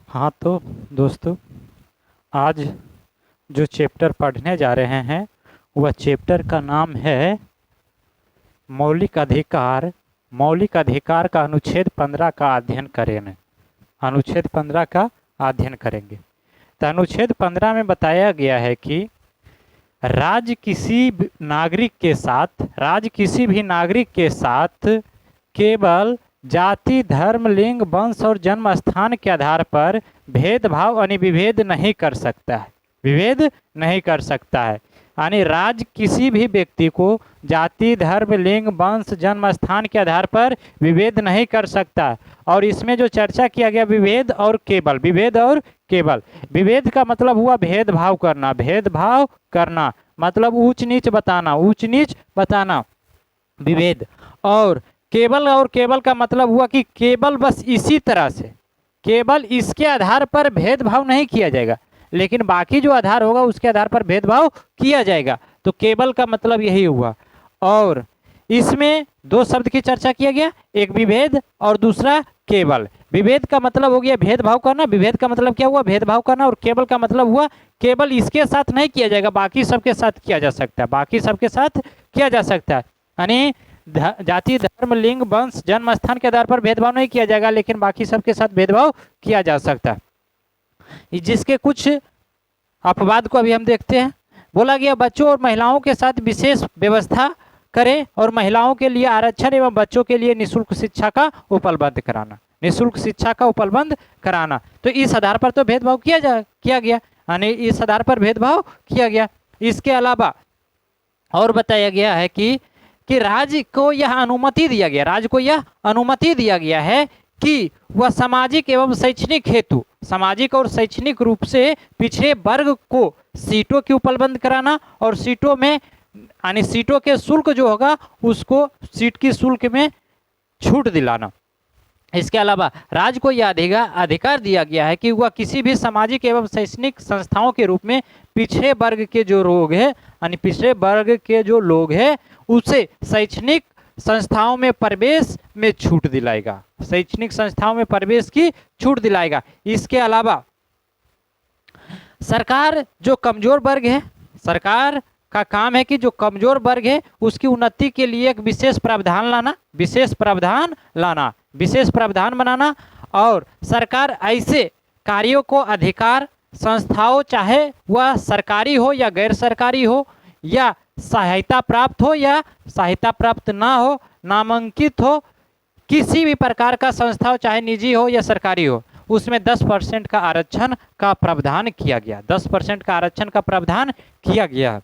हाँ तो दोस्तों, आज जो चैप्टर पढ़ने जा रहे हैं वह चैप्टर का नाम है मौलिक अधिकार। मौलिक अधिकार का अनुच्छेद 15 का अध्ययन करेंगे। अनुच्छेद 15 का अध्ययन करेंगे। तो अनुच्छेद 15 में बताया गया है कि राज्य किसी भी नागरिक के साथ केवल जाति, धर्म, लिंग, वंश और जन्म स्थान के आधार पर भेदभाव यानी विभेद नहीं कर सकता है। विभेद नहीं कर सकता है यानी राज्य किसी भी व्यक्ति को जाति, धर्म, लिंग, वंश, जन्म स्थान के आधार पर विभेद नहीं कर सकता। और इसमें जो चर्चा किया गया विभेद और केवल, विभेद और केवल। विभेद का मतलब हुआ भेदभाव करना, भेदभाव करना मतलब ऊंच नीच बताना, ऊंच नीच बताना, विभेद। और केवल का मतलब हुआ कि केवल बस इसी तरह से, केवल इसके आधार पर भेदभाव नहीं किया जाएगा, लेकिन बाकी जो आधार होगा उसके आधार पर भेदभाव किया जाएगा। तो केवल का मतलब यही हुआ। और इसमें दो शब्द की चर्चा किया गया, एक विभेद और दूसरा केवल। विभेद का मतलब हो गया भेदभाव करना, विभेद का मतलब क्या हुआ, भेदभाव करना। और केवल का मतलब हुआ केवल इसके साथ नहीं किया जाएगा, बाकी सबके साथ किया जा सकता है, बाकी सबके साथ किया जा सकता है। यानी जाति, धर्म, लिंग, वंश, जन्म स्थान के आधार पर भेदभाव नहीं किया जाएगा, लेकिन बाकी सबके साथ भेदभाव किया जा सकता है। जिसके कुछ अपवाद को अभी हम देखते हैं। बोला गया बच्चों और महिलाओं के साथ विशेष व्यवस्था करें और महिलाओं के लिए आरक्षण एवं बच्चों के लिए निःशुल्क शिक्षा का उपलब्ध कराना, निःशुल्क शिक्षा का उपलब्ध कराना। तो इस आधार पर तो भेदभाव किया गया, यानी इस आधार पर भेदभाव किया गया। इसके अलावा और बताया गया है कि राज्य को यह अनुमति दिया गया, राज्य को यह अनुमति दिया गया है कि वह सामाजिक एवं शैक्षणिक हेतु, सामाजिक और शैक्षणिक रूप से पिछड़े वर्ग को सीटों की उपलब्ध कराना और सीटों में यानी सीटों के शुल्क जो होगा उसको सीट की शुल्क में छूट दिलाना। इसके अलावा राज्य को यह अधिकार दिया गया है कि वह किसी भी सामाजिक एवं शैक्षणिक संस्थाओं के रूप में पिछड़े वर्ग के जो लोग हैं, यानी पिछड़े वर्ग के जो लोग हैं उसे शैक्षणिक संस्थाओं में प्रवेश में छूट दिलाएगा, शैक्षणिक संस्थाओं में प्रवेश की छूट दिलाएगा। इसके अलावा सरकार जो कमजोर वर्ग है, सरकार का काम है कि जो कमजोर वर्ग है उसकी उन्नति के लिए एक विशेष प्रावधान लाना, विशेष प्रावधान लाना, विशेष प्रावधान बनाना। और सरकार ऐसे कार्यों को अधिकार संस्थाओं, चाहे वह सरकारी हो या गैर सरकारी हो, या सहायता प्राप्त हो या सहायता प्राप्त ना हो, नामांकित हो, किसी भी प्रकार का संस्था हो, चाहे निजी हो या सरकारी हो, उसमें 10% का आरक्षण का प्रावधान किया गया, 10% का आरक्षण का प्रावधान किया गया,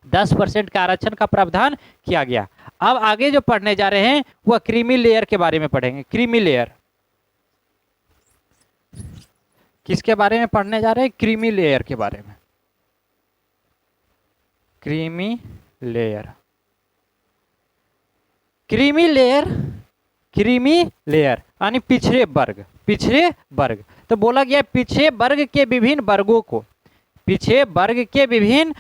10% का आरक्षण का प्रावधान किया गया। अब आगे जो पढ़ने जा रहे हैं वह क्रीमी लेयर के बारे में पढ़ेंगे। क्रीमी लेयर किसके बारे में पढ़ने जा रहे हैं? क्रीमी लेयर के बारे में। Creamy layer, creamy layer, creamy layer यानी पिछड़े वर्ग, पिछड़े वर्ग। तो बोला गया पिछड़े वर्ग के विभिन्न वर्गों को, पिछड़े वर्ग के विभिन्न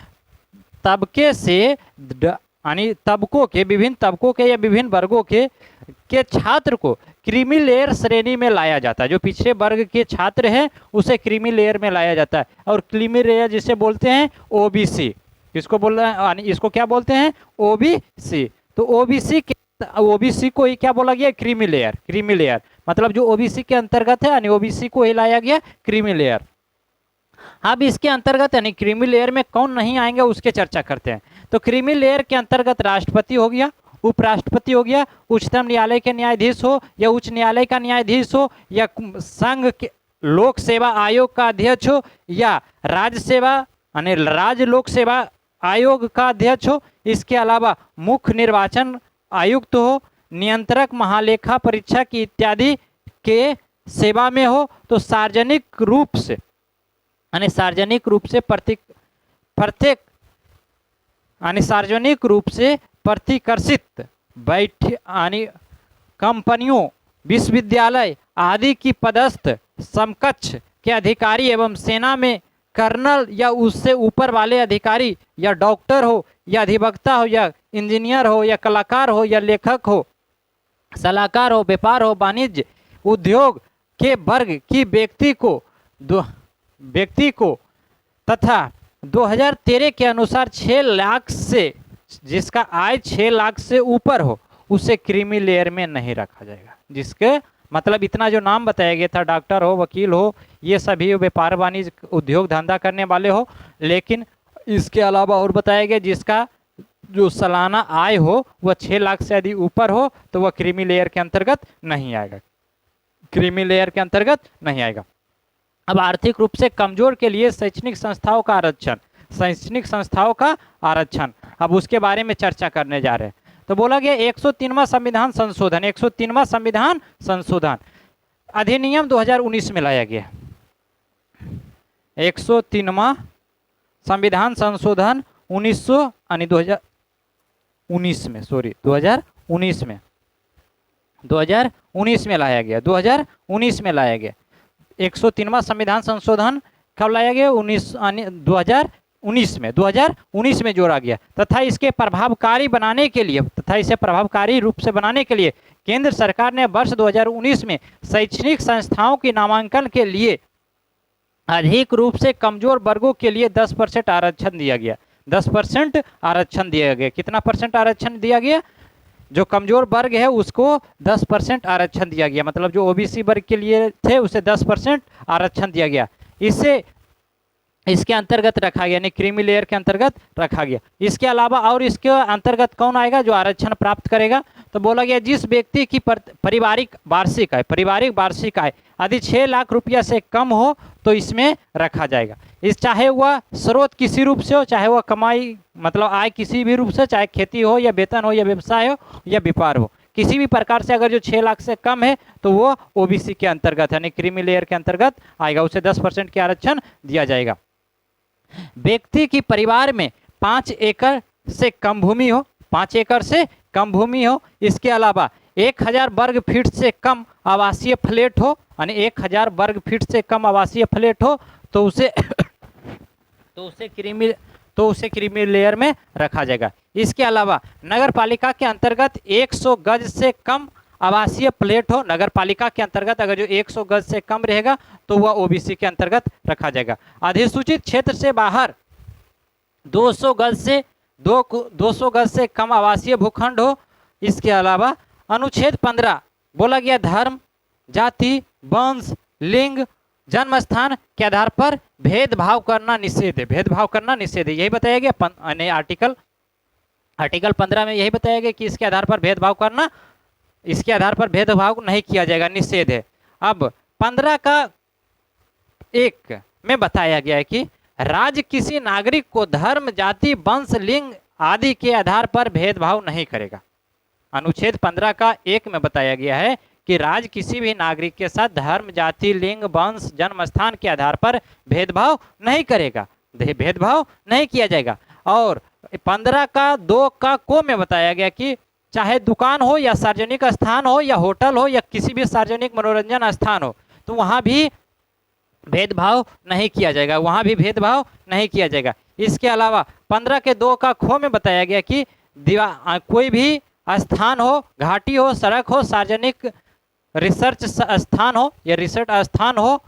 तबके से यानी तबकों के, विभिन्न तबकों के या विभिन्न वर्गों के छात्र को क्रीमी लेयर श्रेणी में लाया जाता है। जो पिछड़े वर्ग के छात्र हैं उसे क्रीमी लेयर में लाया जाता है। और क्रीमी लेयर जिसे बोलते हैं ओबीसी, किसको बोल रहे हैं, इसको क्या बोलते हैं? ओबीसी। तो ओबीसी को ही क्या बोला गया? Creamy layer. क्रीमी लेयर मतलब जो ओबीसी के अंतर्गत है, यानी ओबीसी को ही लाया गया क्रीमी लेयर। अब इसके अंतर्गत यानी क्रीमी लेयर में कौन नहीं आएंगे उसके चर्चा करते हैं। तो क्रीमी लेयर के अंतर्गत राष्ट्रपति हो गया, उपराष्ट्रपति हो गया, उच्चतम न्यायालय के न्यायाधीश हो या उच्च न्यायालय का न्यायाधीश हो, या संघ के लोक सेवा आयोग का अध्यक्ष हो, या राज्य सेवा यानी राज्य लोक सेवा आयोग का अध्यक्ष हो। इसके अलावा मुख्य निर्वाचन आयुक्त हो, नियंत्रक महालेखा परीक्षा की इत्यादि के सेवा में हो। तो सार्वजनिक रूप से यानी सार्वजनिक रूप से प्रत्येक यानी सार्वजनिक रूप से प्रतिकर्षित यानी कंपनियों, विश्वविद्यालय आदि की पदस्थ समकक्ष के अधिकारी एवं सेना में कर्नल या उससे ऊपर वाले अधिकारी, या डॉक्टर हो या अधिवक्ता हो या इंजीनियर हो या कलाकार हो या लेखक हो, सलाहकार हो, व्यापार हो, वाणिज्य, उद्योग के वर्ग की व्यक्ति को तथा 2013 के अनुसार 6 लाख से, जिसका आय 6 लाख से ऊपर हो, उसे क्रीमी लेयर में नहीं रखा जाएगा। जिसके मतलब इतना जो नाम बताया गया था, डॉक्टर हो, वकील हो, ये सभी व्यापार वाणिज्य उद्योग धंधा करने वाले हो, लेकिन इसके अलावा और बताया गया जिसका जो सालाना आय हो वह 6 लाख से यदि ऊपर हो तो वह क्रीमी लेयर के अंतर्गत नहीं आएगा, क्रीमी लेयर के अंतर्गत नहीं आएगा। अब आर्थिक रूप से कमजोर के लिए शैक्षणिक संस्थाओं का आरक्षण, शैक्षणिक संस्थाओं का आरक्षण, अब उसके बारे में चर्चा करने जा रहे हैं। तो बोला गया 103वां संविधान संशोधन, 103वां संविधान संशोधन अधिनियम 2019 में लाया गया। 103वां संविधान संशोधन 2019 में लाया गया, 2019 में लाया गया। 103वां संविधान संशोधन कब लाया गया? 2019 में जोड़ा गया तथा इसके प्रभावकारी बनाने के लिए, तथा इसे प्रभावकारी रूप से बनाने के लिए केंद्र सरकार ने वर्ष 2019 में शैक्षणिक संस्थाओं के नामांकन के लिए अधिक रूप से कमजोर वर्गों के लिए 10% आरक्षण दिया गया। 10% आरक्षण दिया गया। कितना परसेंट आरक्षण दिया गया? जो कमजोर वर्ग है उसको 10% आरक्षण दिया गया, मतलब जो ओबीसी वर्ग के लिए थे उसे 10% आरक्षण दिया गया। इसे इसके अंतर्गत रखा गया, यानी क्रीमी लेयर के अंतर्गत रखा गया। इसके अलावा और इसके अंतर्गत कौन आएगा जो आरक्षण प्राप्त करेगा? तो बोला गया जिस व्यक्ति की पारिवारिक वार्षिक आय यदि 6 लाख रुपया से कम हो तो इसमें रखा जाएगा। इस चाहे वह स्रोत किसी रूप से हो, चाहे वह कमाई मतलब आय किसी भी रूप से, चाहे खेती हो या वेतन हो या व्यवसाय हो या व्यापार हो, किसी भी प्रकार से अगर जो 6 लाख से कम है तो वो ओबीसी के अंतर्गत यानी क्रीमी लेयर के अंतर्गत आएगा, उसे 10% के आरक्षण दिया जाएगा। व्यक्ति की परिवार में 5 एकड़ से कम भूमि हो, 5 एकड़ से कम भूमि हो, इसके अलावा 1000 वर्ग फीट से कम आवासीय फ्लैट हो, यानी 1000 वर्ग फीट से कम आवासीय फ्लैट हो तो उसे क्रीमी लेयर में रखा जाएगा। इसके अलावा नगर पालिका के अंतर्गत 100 गज से कम आवासीय फ्लैट हो, नगर पालिका के अंतर्गत अगर जो 100 गज से कम रहेगा तो वह ओबीसी के अंतर्गत रखा जाएगा। अधिसूचित क्षेत्र से बाहर 200 गज से कम आवासीय भूखंड हो। इसके अलावा अनुच्छेद 15 बोला गया धर्म, जाति, वंश, लिंग, जन्म स्थान के आधार पर भेदभाव करना निषेध है, भेदभाव करना निषेध है, यही बताया गया। आर्टिकल 15 में यही बताया गया कि इसके आधार पर भेदभाव करना, इसके आधार पर भेदभाव नहीं किया जाएगा, निषेध है। अब 15 का 1 में बताया गया है कि राज्य किसी नागरिक को धर्म, जाति, वंश, लिंग आदि के आधार पर भेदभाव नहीं करेगा। अनुच्छेद 15 का 1 में बताया गया है कि राज्य किसी भी नागरिक के साथ धर्म, जाति, लिंग, वंश, जन्म स्थान के आधार पर भेदभाव नहीं करेगा, भेदभाव नहीं किया जाएगा। और 15 का 2 का को में बताया गया कि चाहे दुकान हो या सार्वजनिक स्थान हो या होटल हो या किसी भी सार्वजनिक मनोरंजन स्थान हो तो वहाँ भी भेदभाव नहीं किया जाएगा, वहाँ भी भेदभाव नहीं किया जाएगा। इसके अलावा 15 के 2 का खो में बताया गया कि कोई भी स्थान हो, घाटी हो, सड़क हो, सार्वजनिक रिसर्च स्थान हो या रिसर्च स्थान हो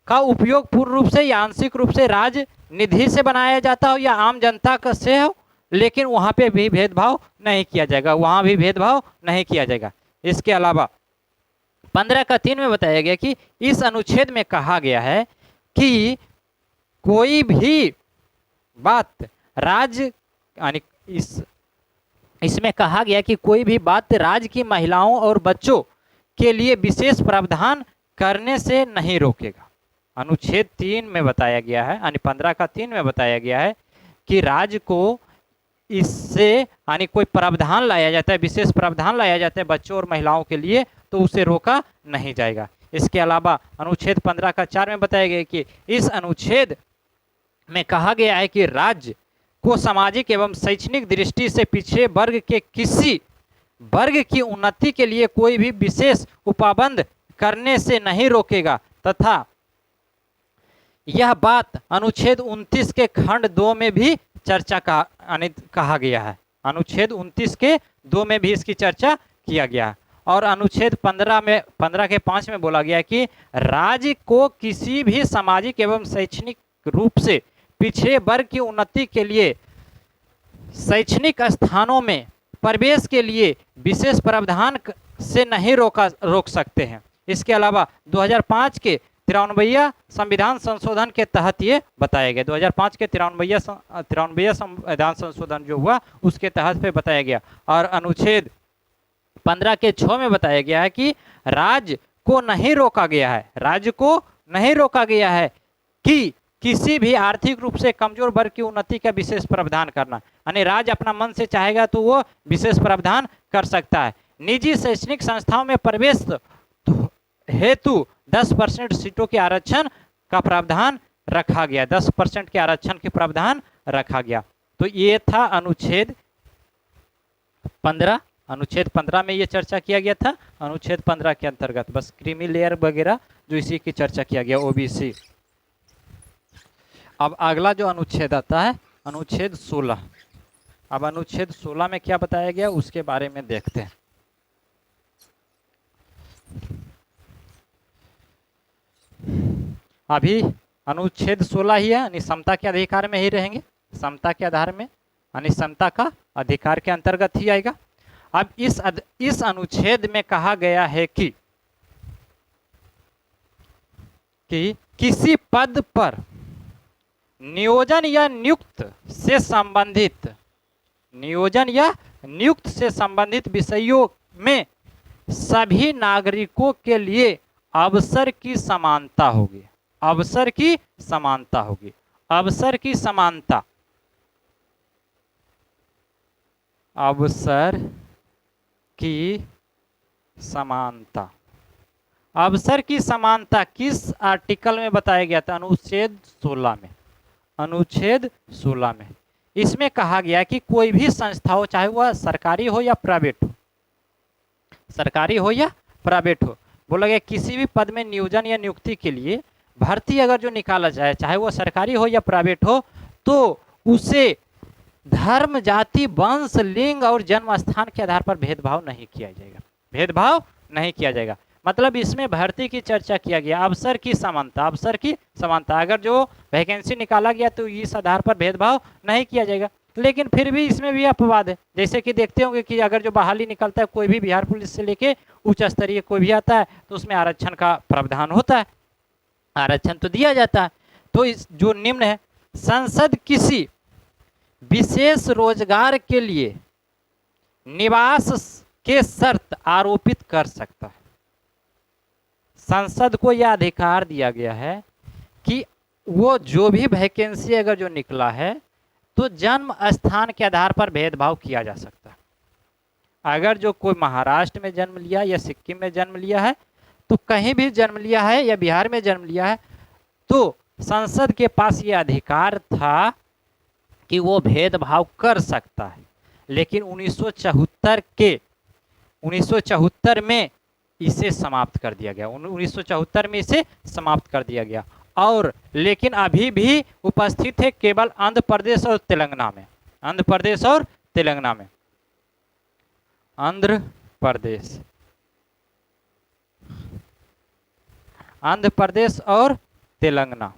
का उपयोग पूर्ण रूप से या आंशिक रूप से राज्य निधि से बनाया जाता हो या आम जनता का से हो, लेकिन वहाँ पे भी भेदभाव नहीं किया जाएगा, वहाँ भी भेदभाव नहीं किया जाएगा। इसके अलावा 15 का 3 में बताया गया कि इस अनुच्छेद में कहा गया है कि कोई भी बात राज्य यानी इसमें कहा गया कि कोई भी बात राज्य की महिलाओं और बच्चों के लिए विशेष प्रावधान करने से नहीं रोकेगा। अनुच्छेद 3 में बताया गया है, यानी 15 का 3 में बताया गया है कि राज्य को इससे यानी कोई प्रावधान लाया जाता है, विशेष प्रावधान लाया जाता है बच्चों और महिलाओं के लिए, तो उसे रोका नहीं जाएगा। इसके अलावा अनुच्छेद 15 का 4 में बताया गया कि इस अनुच्छेद में कहा गया है कि राज्य को सामाजिक एवं शैक्षणिक दृष्टि से पिछड़े वर्ग के किसी वर्ग की उन्नति के लिए कोई भी विशेष उपाबंध करने से नहीं रोकेगा तथा यह बात अनुच्छेद 29 के खंड 2 में भी चर्चा कहा गया है। अनुच्छेद 29 के 2 में भी इसकी चर्चा किया गया है। और अनुच्छेद 15 के 5 में बोला गया है कि राज्य को किसी भी सामाजिक एवं शैक्षणिक रूप से पिछड़े वर्ग की उन्नति के लिए शैक्षणिक स्थानों में प्रवेश के लिए विशेष प्रावधान से नहीं रोक सकते हैं। इसके अलावा 2005 के 93वां संविधान संशोधन के तहत ये बताया गया, 2005 के 93वां संविधान संशोधन जो हुआ उसके तहत पे बताया गया। और अनुच्छेद 15 के 6 में बताया गया है कि राज्य को नहीं रोका गया है, राज्य को नहीं रोका गया है कि किसी भी आर्थिक रूप से कमजोर वर्ग की उन्नति का विशेष प्रावधान करना, यानी राज्य अपना मन से चाहेगा तो वो विशेष प्रावधान कर सकता है। निजी शैक्षणिक संस्थाओं में प्रवेश हेतु 10% सीटों के आरक्षण का प्रावधान रखा गया, 10% के आरक्षण के प्रावधान रखा गया। तो ये था अनुच्छेद 15। अनुच्छेद 15 में ये चर्चा किया गया था। अनुच्छेद 15 के अंतर्गत बस क्रीमी लेयर वगैरह जो इसी की चर्चा किया गया, ओबीसी। अब अगला जो अनुच्छेद आता है अनुच्छेद 16। अब अनुच्छेद 16 में क्या बताया गया उसके बारे में देखते हैं। अभी अनुच्छेद 16 ही है, यानी समता के अधिकार में ही रहेंगे, समता के आधार में, यानी समता का अधिकार के अंतर्गत ही आएगा। अब इस अनुच्छेद में कहा गया है कि किसी पद पर नियोजन या नियुक्त से संबंधित विषयों में सभी नागरिकों के लिए अवसर की समानता होगी, अवसर की समानता होगी, अवसर की समानता, अवसर की समानता। अवसर की समानता किस आर्टिकल में बताया गया था? अनुच्छेद 16 में, अनुच्छेद 16 में। इसमें कहा गया कि कोई भी संस्था हो, चाहे वह सरकारी हो या प्राइवेट हो, सरकारी हो या प्राइवेट हो, बोला गया किसी भी पद में नियोजन या नियुक्ति के लिए भर्ती अगर जो निकाला जाए, चाहे वह सरकारी हो या प्राइवेट हो, तो उसे धर्म, जाति, वंश, लिंग और जन्म स्थान के आधार पर भेदभाव नहीं किया जाएगा, भेदभाव नहीं किया जाएगा। मतलब इसमें भर्ती की चर्चा किया गया, अवसर की समानता, अवसर की समानता। अगर जो वैकेंसी निकाला गया तो इस आधार पर भेदभाव नहीं किया जाएगा। लेकिन फिर भी इसमें भी अपवाद है, जैसे कि देखते होंगे कि अगर जो बहाली निकलता है, कोई भी बिहार पुलिस से लेके उच्च स्तरीय कोई भी आता है तो उसमें आरक्षण का प्रावधान होता है, आरक्षण तो दिया जाता है। तो इस जो निम्न है, संसद किसी विशेष रोजगार के लिए निवास के शर्त आरोपित कर सकता है। संसद को यह अधिकार दिया गया है कि वो जो भी वैकेंसी अगर जो निकला है तो जन्म स्थान के आधार पर भेदभाव किया जा सकता है। अगर जो कोई महाराष्ट्र में जन्म लिया या सिक्किम में जन्म लिया है, तो कहीं भी जन्म लिया है या बिहार में जन्म लिया है, तो संसद के पास ये अधिकार था कि वो भेदभाव कर सकता है। लेकिन 1974 में इसे समाप्त कर दिया गया, 1974 में इसे समाप्त कर दिया गया। और लेकिन अभी भी उपस्थित है केवल आंध्र प्रदेश और तेलंगाना में, आंध्र प्रदेश और तेलंगाना में, आंध्र प्रदेश, आंध्र प्रदेश और तेलंगाना,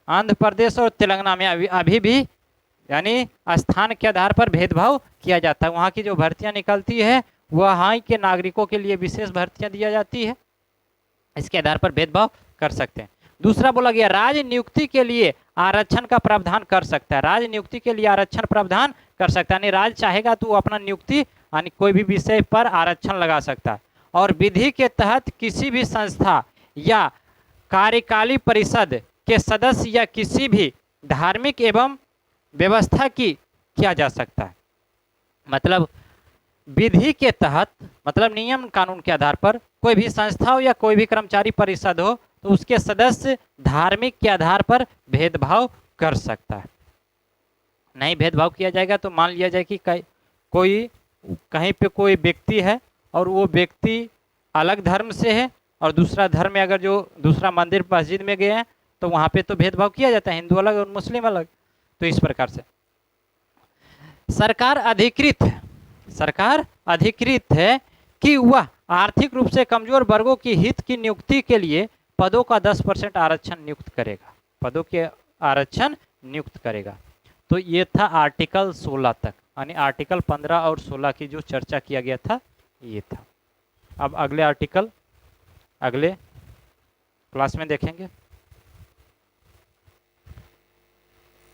आंध्र प्रदेश और तेलंगाना में अभी भी यानी स्थान के आधार पर भेदभाव किया जाता है। वहाँ की जो भर्तियां निकलती है वहाँ के नागरिकों के लिए विशेष भर्तियां दी जाती है, इसके आधार पर भेदभाव कर सकते हैं। दूसरा बोला गया राज्य नियुक्ति के लिए आरक्षण का प्रावधान कर सकता है, राज्य नियुक्ति के लिए आरक्षण प्रावधान कर सकता है, यानी राज्य चाहेगा तो वो अपना नियुक्ति यानी कोई भी विषय पर आरक्षण लगा सकता है। और विधि के तहत किसी भी संस्था या कार्यकाली परिषद के सदस्य या किसी भी धार्मिक एवं व्यवस्था की किया जा सकता है। मतलब विधि के तहत, मतलब नियम कानून के आधार पर कोई भी संस्था हो या कोई भी कर्मचारी परिषद हो तो उसके सदस्य धार्मिक के आधार पर भेदभाव कर सकता है। नहीं भेदभाव किया जाएगा तो मान लिया जाए कि कोई कहीं पे कोई व्यक्ति है और वो व्यक्ति अलग धर्म से है और दूसरा धर्म में अगर जो दूसरा मंदिर मस्जिद में गए हैं तो वहाँ पे तो भेदभाव किया जाता है, हिंदू अलग और मुस्लिम अलग। तो इस प्रकार से सरकार अधिकृत सरकार अधिकृत है कि वह आर्थिक रूप से कमजोर वर्गों की हित की नियुक्ति के लिए पदों का 10% आरक्षण नियुक्त करेगा, पदों के आरक्षण नियुक्त करेगा। तो ये था आर्टिकल 16 तक, यानी आर्टिकल 15 और 16 की जो चर्चा किया गया था ये था। अब अगले आर्टिकल अगले क्लास में देखेंगे।